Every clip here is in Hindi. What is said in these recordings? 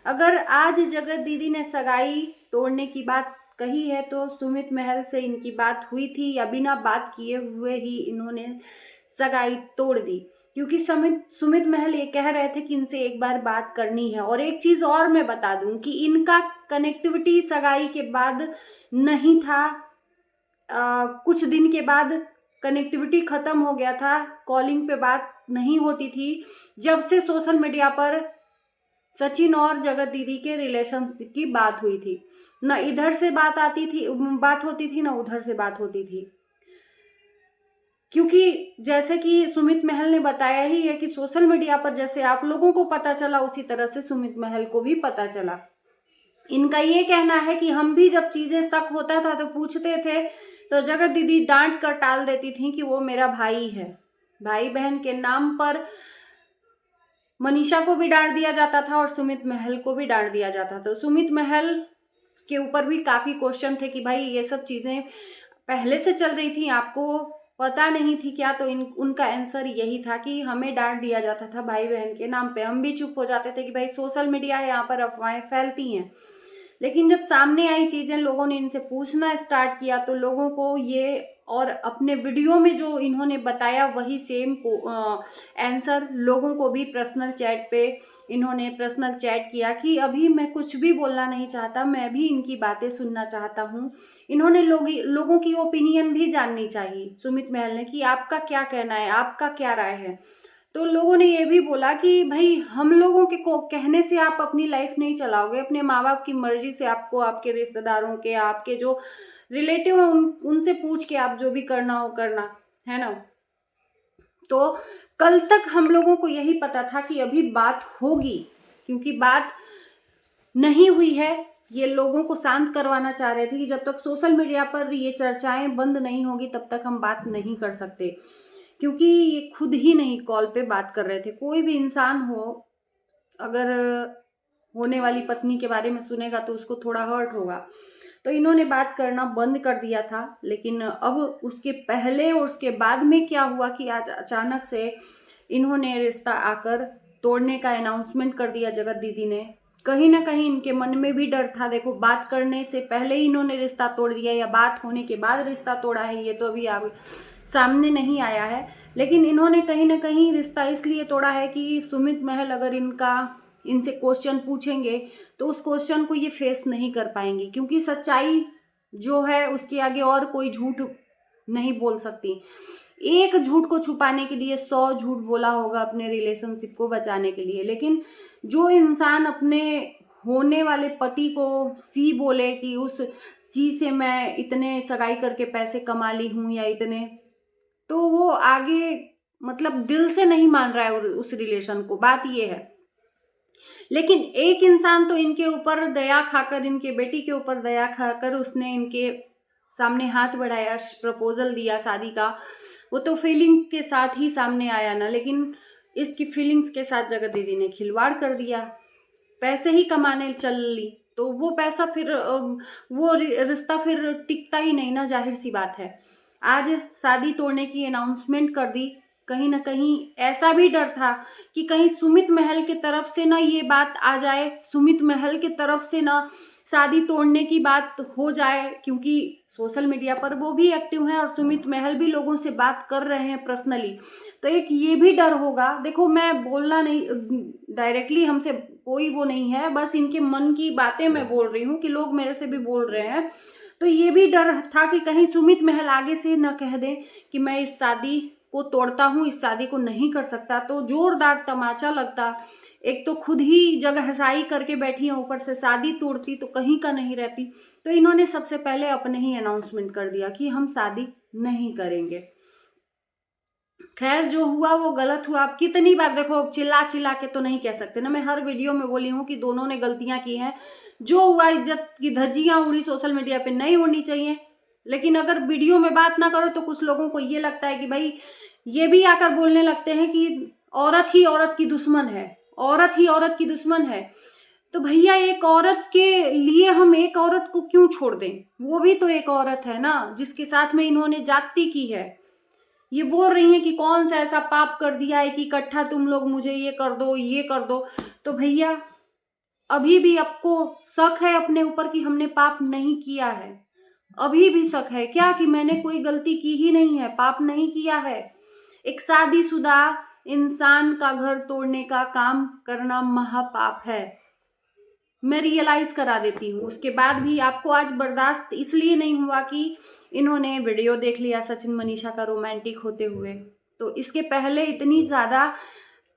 अगर आज जगत दीदी ने सगाई तोड़ने की बात कही है तो सुमित महल से इनकी बात हुई थी या बिना बात किए हुए ही इन्होंने सगाई तोड़ दी, क्योंकि सुमित महल ये कह रहे थे कि इनसे एक बार बात करनी है। और एक चीज और मैं बता दूं कि इनका कनेक्टिविटी सगाई के बाद नहीं था, कुछ दिन के बाद कनेक्टिविटी खत्म हो गया था, कॉलिंग पे बात नहीं होती थी जब से सोशल मीडिया पर सचिन और जगत दीदी के रिलेशनशिप की बात हुई थी। न इधर से बात होती थी, न उधर से बात होती थी। क्योंकि जैसे कि सुमित महल ने बताया ही है कि सोशल मीडिया पर जैसे आप लोगों को पता चला उसी तरह से सुमित महल को भी पता चला। इनका ये कहना है कि हम भी जब चीजें शक होता था तो पूछते थे तो जगत दीदी डांट कर टाल देती थी कि वो मेरा भाई है। भाई बहन के नाम पर मनीषा को भी डांट दिया जाता था और सुमित महल को भी डांट दिया जाता था। तो सुमित महल के ऊपर भी काफी क्वेश्चन थे कि भाई ये सब चीजें पहले से चल रही थी, आपको पता नहीं थी क्या? तो उनका आंसर यही था कि हमें डांट दिया जाता था भाई बहन के नाम पे, हम भी चुप हो जाते थे कि भाई सोशल मीडिया है, यहाँ पर अफवाहें फैलती हैं। लेकिन जब सामने आई चीजें, लोगों ने इनसे पूछना स्टार्ट किया तो लोगों को ये, और अपने वीडियो में जो इन्होंने बताया वही सेम आंसर लोगों को भी पर्सनल चैट पे इन्होंने पर्सनल चैट किया कि अभी मैं कुछ भी बोलना नहीं चाहता, मैं भी इनकी बातें सुनना चाहता हूँ। इन्होंने लोगों की ओपिनियन भी जाननी चाहिए सुमित महल ने कि आपका क्या कहना है, आपका क्या राय है। तो लोगों ने ये भी बोला कि भाई हम लोगों के को कहने से आप अपनी लाइफ नहीं चलाओगे, अपने माँ बाप की मर्जी से आपको आपके रिश्तेदारों के, आपके जो रिलेटिव हैं उनसे पूछ के आप जो भी करना हो करना है ना। तो कल तक हम लोगों को यही पता था कि अभी बात होगी, क्योंकि बात नहीं हुई है। ये लोगों को शांत करवाना चाह रहे थे कि जब तक सोशल मीडिया पर ये चर्चाएं बंद नहीं होगी तब तक हम बात नहीं कर सकते, क्योंकि ये खुद ही नहीं कॉल पे बात कर रहे थे। कोई भी इंसान हो, अगर होने वाली पत्नी के बारे में सुनेगा तो उसको थोड़ा हर्ट होगा। तो इन्होंने बात करना बंद कर दिया था। लेकिन अब उसके पहले और उसके बाद में क्या हुआ कि आज अचानक से इन्होंने रिश्ता आकर तोड़ने का अनाउंसमेंट कर दिया जगत दीदी ने। कहीं ना कहीं इनके मन में भी डर था। देखो, बात करने से पहले ही इन्होंने रिश्ता तोड़ दिया या बात होने के बाद रिश्ता तोड़ा है, ये तो अभी सामने नहीं आया है। लेकिन इन्होंने कहीं ना कहीं रिश्ता इसलिए तोड़ा है कि सुमित महल अगर इनसे क्वेश्चन पूछेंगे तो उस क्वेश्चन को ये फेस नहीं कर पाएंगे, क्योंकि सच्चाई जो है उसके आगे और कोई झूठ नहीं बोल सकती। एक झूठ को छुपाने के लिए 100 झूठ बोला होगा अपने रिलेशनशिप को बचाने के लिए। लेकिन जो इंसान अपने होने वाले पति को सी बोले कि उस सी से मैं इतने सगाई करके पैसे कमा ली हूं या इतने, तो वो आगे मतलब दिल से नहीं मान रहा है उस रिलेशन को। बात ये है। लेकिन एक इंसान तो इनके ऊपर दया खाकर, इनके बेटी के ऊपर दया खाकर उसने इनके सामने हाथ बढ़ाया, प्रपोजल दिया शादी का। वो तो फीलिंग के साथ ही सामने आया ना, लेकिन इसकी फीलिंग्स के साथ जगत दीदी ने खिलवाड़ कर दिया, पैसे ही कमाने चल ली। तो वो पैसा फिर वो रिश्ता फिर टिकता ही नहीं ना, जाहिर सी बात है। आज शादी तोड़ने की अनाउंसमेंट कर दी। कहीं ना कहीं ऐसा भी डर था कि कहीं सुमित महल की तरफ से ना ये बात आ जाए, सुमित महल की तरफ से ना शादी तोड़ने की बात हो जाए, क्योंकि सोशल मीडिया पर वो भी एक्टिव हैं और सुमित महल भी लोगों से बात कर रहे हैं पर्सनली। तो एक ये भी डर होगा। देखो, मैं बोलना नहीं, डायरेक्टली हमसे कोई वो नहीं है, बस इनके मन की बातें मैं बोल रही हूँ कि लोग मेरे से भी बोल रहे हैं। तो ये भी डर था कि कहीं सुमित महल आगे से न कह दें कि मैं इस शादी को तोड़ता हूँ, इस शादी को नहीं कर सकता, तो जोरदार तमाचा लगता। एक तो खुद ही जगहसाई करके बैठी है, ऊपर से शादी तोड़ती तो कहीं का नहीं रहती। तो इन्होंने सबसे पहले अपने ही अनाउंसमेंट कर दिया कि हम शादी नहीं करेंगे। खैर, जो हुआ वो गलत हुआ। अब कितनी बार देखो, चिल्ला चिल्ला के तो नहीं कह सकते ना। मैं हर वीडियो में बोली हूँ कि दोनों ने गलतियां की हैं। जो हुआ, इज्जत की धज्जियां उड़ी सोशल मीडिया पे, नहीं उड़नी चाहिए। लेकिन अगर वीडियो में बात ना करो तो कुछ लोगों को ये लगता है कि भाई, ये भी आकर बोलने लगते हैं कि औरत ही औरत की दुश्मन है, औरत ही औरत की दुश्मन है। तो भैया, एक औरत के लिए हम एक औरत को क्यों छोड़ दें? वो भी तो एक औरत है ना, जिसके साथ में इन्होंने जाति की है। ये बोल रही हैं कि कौन सा ऐसा पाप कर दिया है कि इकट्ठा तुम लोग मुझे ये कर दो, ये कर दो। तो भैया, अभी भी आपको शक है अपने ऊपर कि हमने पाप नहीं किया है, अभी भी शक है क्या कि मैंने कोई गलती की ही नहीं है, पाप नहीं किया है। एक शादीशुदा इंसान का घर तोड़ने का काम करना महापाप है, मैं रियलाइज करा देती हूँ। उसके बाद भी आपको आज बर्दाश्त इसलिए नहीं हुआ कि इन्होंने वीडियो देख लिया सचिन मनीषा का रोमांटिक होते हुए। तो इसके पहले इतनी ज्यादा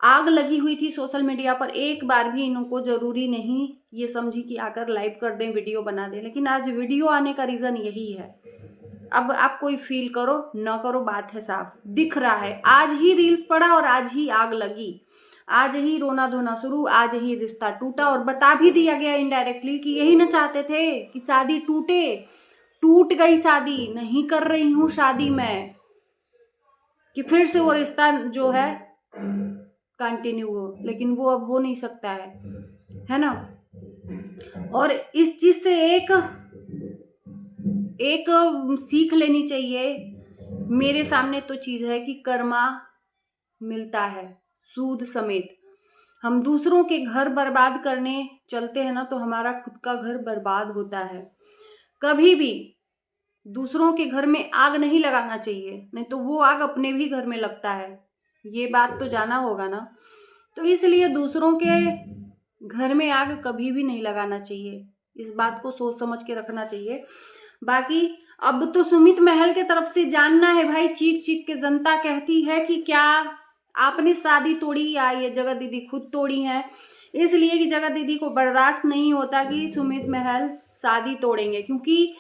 आग लगी हुई थी सोशल मीडिया पर, एक बार भी इनको जरूरी नहीं ये समझी कि आकर लाइव कर दें, वीडियो बना दें, लेकिन आज वीडियो आने का रीजन यही है। अब आप कोई फील करो ना करो, बात है साफ, दिख रहा है। आज ही रील्स पड़ा और आज ही आग लगी, आज ही रोना धोना शुरू, आज ही रिश्ता टूटा। और बता भी दिया गया इनडायरेक्टली कि यही ना चाहते थे कि शादी टूटे, टूट गई शादी, नहीं कर रही हूं शादी मैं, कि फिर से वो रिश्ता जो है कंटिन्यू हो, लेकिन वो अब हो नहीं सकता है ना। और इस चीज से एक सीख लेनी चाहिए। मेरे सामने तो चीज है कि कर्मा मिलता है सूद समेत। हम दूसरों के घर बर्बाद करने चलते हैं ना, तो हमारा खुद का घर बर्बाद होता है। कभी भी दूसरों के घर में आग नहीं लगाना चाहिए, नहीं तो वो आग अपने भी घर में लगता है, ये बात तो जाना होगा ना। तो इसलिए दूसरों के घर में आग कभी भी नहीं लगाना चाहिए, इस बात को सोच समझ के रखना चाहिए। बाकी अब तो सुमित महल के तरफ से जानना है भाई, चीख चीख के जनता कहती है कि क्या आपने शादी तोड़ी या ये जगत दीदी खुद तोड़ी है, इसलिए कि जगत दीदी को बर्दाश्त नहीं होता कि सुमित महल शादी तोड़ेंगे। क्योंकि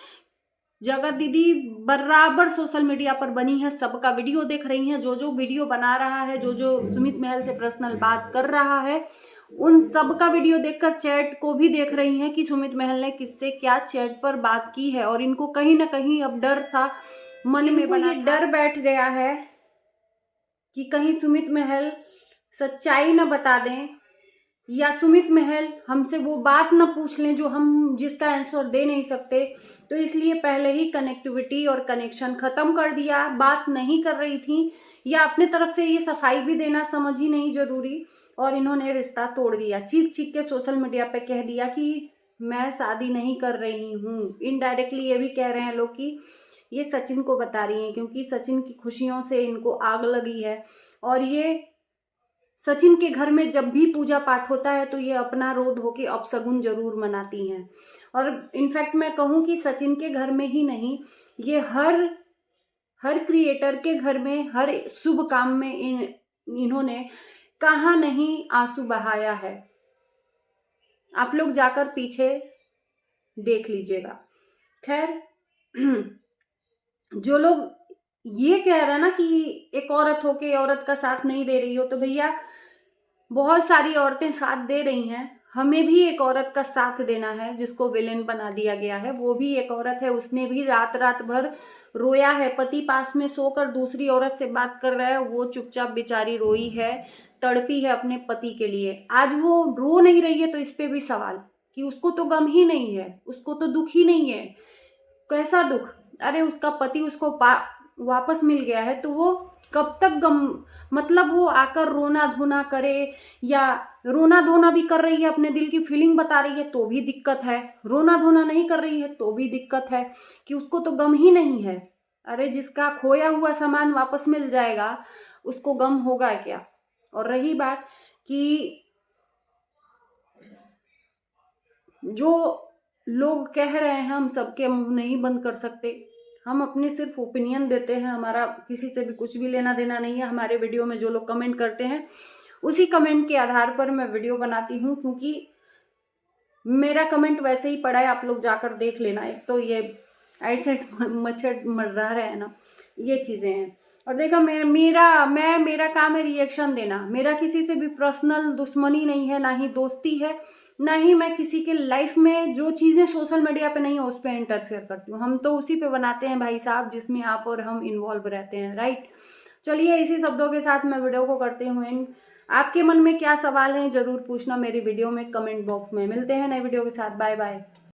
जगत दीदी बराबर सोशल मीडिया पर बनी है, सबका वीडियो देख रही हैं, जो जो वीडियो बना रहा है, जो जो सुमित महल से पर्सनल बात कर रहा है, उन सब का वीडियो देखकर चैट को भी देख रही हैं कि सुमित महल ने किससे क्या चैट पर बात की है। और इनको कहीं ना कहीं अब डर सा मन में बना, डर बैठ गया है कि कहीं सुमित महल सच्चाई न बता दें, या सुमित महल हमसे वो बात न पूछ लें जो हम जिसका आंसर दे नहीं सकते। तो इसलिए पहले ही कनेक्टिविटी और कनेक्शन खत्म कर दिया, बात नहीं कर रही थी, या अपने तरफ से ये सफाई भी देना समझ ही नहीं जरूरी, और इन्होंने रिश्ता तोड़ दिया। चीख चीख के सोशल मीडिया पे कह दिया कि मैं शादी नहीं कर रही हूँ। इनडायरेक्टली ये भी कह रहे हैं लोग कि ये सचिन को बता रही हैं, क्योंकि सचिन की खुशियों से इनको आग लगी है। और ये सचिन के घर में जब भी पूजा पाठ होता है तो ये अपना रोध होके अपशगुन जरूर मनाती हैं। और इनफैक्ट मैं कहूँ कि सचिन के घर में ही नहीं, ये हर क्रिएटर के घर में, हर शुभ काम में इन्होंने कहाँ नहीं आंसू बहाया है। आप लोग जाकर पीछे देख लीजिएगा। खैर, जो लोग ये कह रहे हैं ना कि एक औरत होके औरत का साथ नहीं दे रही हो, तो भैया बहुत सारी औरतें साथ दे रही हैं, हमें भी एक औरत का साथ देना है जिसको विलेन बना दिया गया है। वो भी एक औरत है, उसने भी रात रात भर रोया है, पति पास में सोकर दूसरी औरत से बात कर रहा है, वो चुपचाप बेचारी रोई है, तड़पी है अपने पति के लिए। आज वो रो नहीं रही है तो इस पे भी सवाल कि उसको तो गम ही नहीं है, उसको तो दुख ही नहीं है। कैसा दुख? अरे उसका पति उसको वापस मिल गया है, तो वो कब तक गम, मतलब वो आकर रोना धोना करे, या रोना धोना भी कर रही है, अपने दिल की फीलिंग बता रही है तो भी दिक्कत है, रोना धोना नहीं कर रही है तो भी दिक्कत है कि उसको तो गम ही नहीं है। अरे जिसका खोया हुआ सामान वापस मिल जाएगा उसको गम होगा क्या? और रही बात कि जो लोग कह रहे हैं, हम सबके मुंह नहीं बंद कर सकते, हम अपने सिर्फ ओपिनियन देते हैं, हमारा किसी से भी कुछ भी लेना देना नहीं है। हमारे वीडियो में जो लोग कमेंट करते हैं उसी कमेंट के आधार पर मैं वीडियो बनाती हूँ, क्योंकि मेरा कमेंट वैसे ही पड़ा है, आप लोग जाकर देख लेना। एक तो ये ऐसे मच्छर मर रहा है ना, ये चीज़ें हैं। और देखा मेरा काम है रिएक्शन देना, मेरा किसी से भी पर्सनल दुश्मनी नहीं है, ना ही दोस्ती है, ना ही मैं किसी के लाइफ में जो चीज़ें सोशल मीडिया पे नहीं है उस पर इंटरफेयर करती हूँ। हम तो उसी पे बनाते हैं भाई साहब जिसमें आप और हम इन्वॉल्व रहते हैं, राइट। चलिए इसी शब्दों के साथ मैं वीडियो को करती हूँ एंड। आपके मन में क्या सवाल हैं जरूर पूछना मेरी वीडियो में कमेंट बॉक्स में। मिलते हैं नए वीडियो के साथ, बाय बाय।